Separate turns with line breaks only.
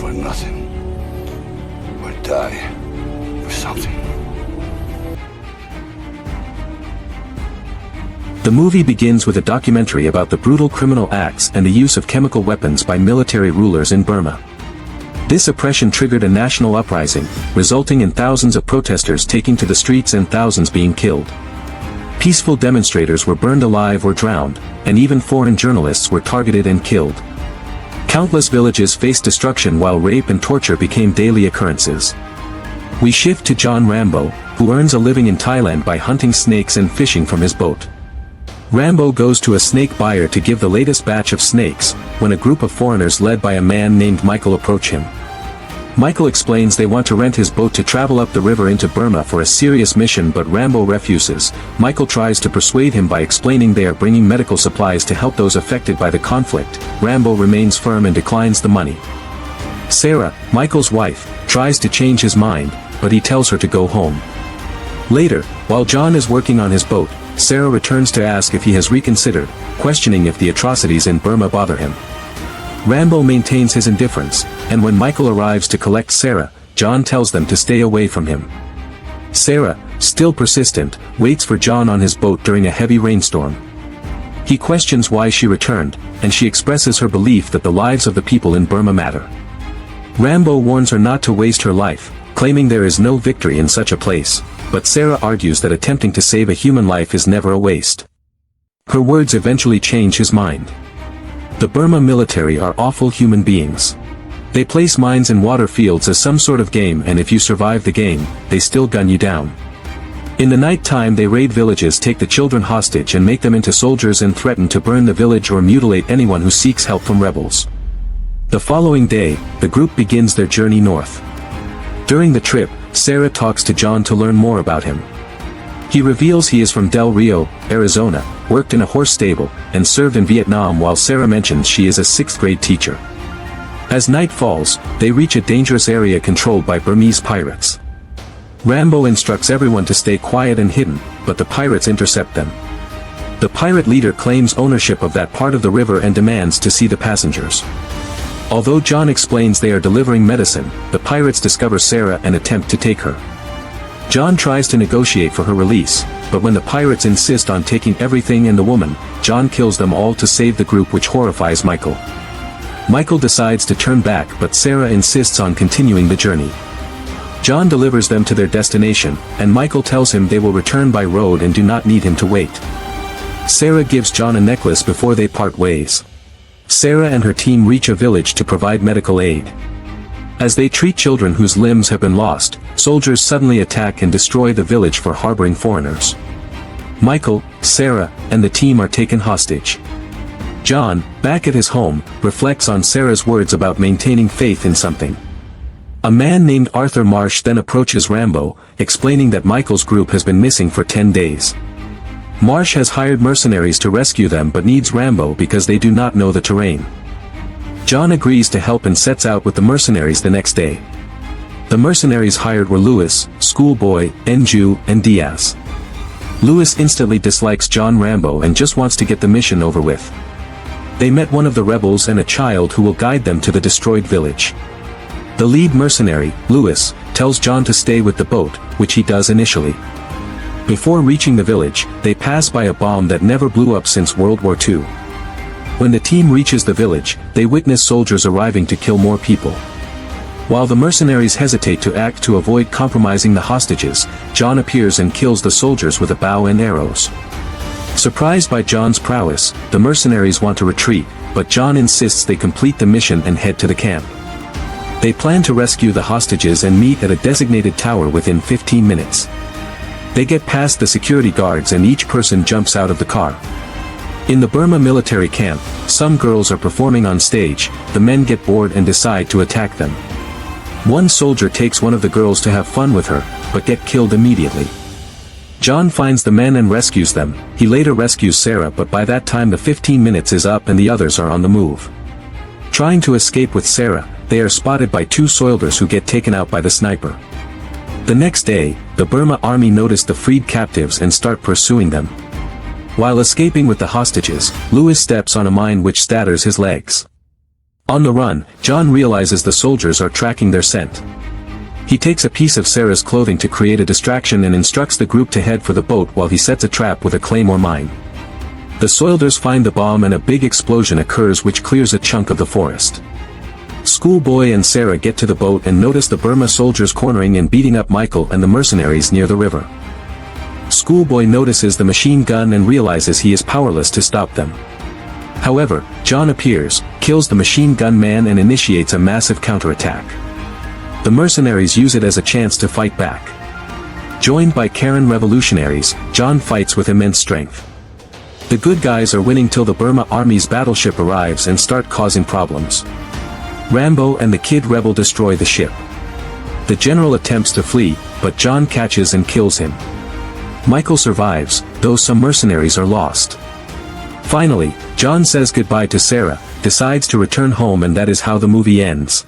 for nothing, or die for something.
The movie begins with a documentary about the brutal criminal acts and the use of chemical weapons by military rulers in Burma. This oppression triggered a national uprising, resulting in thousands of protesters taking to the streets and thousands being killed. Peaceful demonstrators were burned alive or drowned, and even foreign journalists were targeted and killed. Countless villages faced destruction while rape and torture became daily occurrences. We shift to John Rambo, who earns a living in Thailand by hunting snakes and fishing from his boat. Rambo goes to a snake buyer to give the latest batch of snakes, when a group of foreigners led by a man named Michael approach him. Michael explains they want to rent his boat to travel up the river into Burma for a serious mission, but Rambo refuses. Michael tries to persuade him by explaining they are bringing medical supplies to help those affected by the conflict. Rambo remains firm and declines the money. Sarah, Michael's wife, tries to change his mind, but he tells her to go home. Later, while John is working on his boat, Sarah returns to ask if he has reconsidered, questioning if the atrocities in Burma bother him. Rambo maintains his indifference, and when Michael arrives to collect Sarah, John tells them to stay away from him. Sarah, still persistent, waits for John on his boat during a heavy rainstorm. He questions why she returned, and she expresses her belief that the lives of the people in Burma matter. Rambo warns her not to waste her life, claiming there is no victory in such a place, but Sarah argues that attempting to save a human life is never a waste. Her words eventually change his mind. The Burma military are awful human beings. They place mines in water fields as some sort of game, and if you survive the game, they still gun you down. In the night time they raid villages, take the children hostage and make them into soldiers, and threaten to burn the village or mutilate anyone who seeks help from rebels. The following day, the group begins their journey north. During the trip, Sarah talks to John to learn more about him. He reveals he is from Del Rio, Arizona, worked in a horse stable, and served in Vietnam, while Sarah mentions she is a 6th grade teacher. As night falls, they reach a dangerous area controlled by Burmese pirates. Rambo instructs everyone to stay quiet and hidden, but the pirates intercept them. The pirate leader claims ownership of that part of the river and demands to see the passengers. Although John explains they are delivering medicine, the pirates discover Sarah and attempt to take her. John tries to negotiate for her release, but when the pirates insist on taking everything and the woman, John kills them all to save the group, which horrifies Michael. Michael decides to turn back, but Sarah insists on continuing the journey. John delivers them to their destination, and Michael tells him they will return by road and do not need him to wait. Sarah gives John a necklace before they part ways. Sarah and her team reach a village to provide medical aid. As they treat children whose limbs have been lost, soldiers suddenly attack and destroy the village for harboring foreigners. Michael, Sarah, and the team are taken hostage. John, back at his home, reflects on Sarah's words about maintaining faith in something. A man named Arthur Marsh then approaches Rambo, explaining that Michael's group has been missing for 10 days. Marsh has hired mercenaries to rescue them, but needs Rambo because they do not know the terrain. John agrees to help and sets out with the mercenaries the next day. The mercenaries hired were Lewis, Schoolboy, Nju, and Diaz. Lewis instantly dislikes John Rambo and just wants to get the mission over with. They met one of the rebels and a child who will guide them to the destroyed village. The lead mercenary, Lewis, tells John to stay with the boat, which he does initially. Before reaching the village, they pass by a bomb that never blew up since World War II. When the team reaches the village, they witness soldiers arriving to kill more people. While the mercenaries hesitate to act to avoid compromising the hostages, John appears and kills the soldiers with a bow and arrows. Surprised by John's prowess, the mercenaries want to retreat, but John insists they complete the mission and head to the camp. They plan to rescue the hostages and meet at a designated tower within 15 minutes. They get past the security guards and each person jumps out of the car. In the Burma military camp, some girls are performing on stage. The men get bored and decide to attack them. One soldier takes one of the girls to have fun with her, but get killed immediately. John finds the men and rescues them. He later rescues Sarah, but by that time the 15 minutes is up and the others are on the move. Trying to escape with Sarah, they are spotted by 2 soldiers who get taken out by the sniper. The next day, the Burma army notice the freed captives and start pursuing them. While escaping with the hostages, Lewis steps on a mine which shatters his legs. On the run, John realizes the soldiers are tracking their scent. He takes a piece of Sarah's clothing to create a distraction and instructs the group to head for the boat while he sets a trap with a claymore mine. The soldiers find the bomb and a big explosion occurs which clears a chunk of the forest. Schoolboy and Sarah get to the boat and notice the Burma soldiers cornering and beating up Michael and the mercenaries near the river. Schoolboy notices the machine gun and realizes he is powerless to stop them. However, John appears, kills the machine gun man and initiates a massive counterattack. The mercenaries use it as a chance to fight back. Joined by Karen revolutionaries, John fights with immense strength. The good guys are winning till the Burma Army's battleship arrives and start causing problems. Rambo and the Kid Rebel destroy the ship. The general attempts to flee, but John catches and kills him. Michael survives, though some mercenaries are lost. Finally, John says goodbye to Sarah, decides to return home, and that is how the movie ends.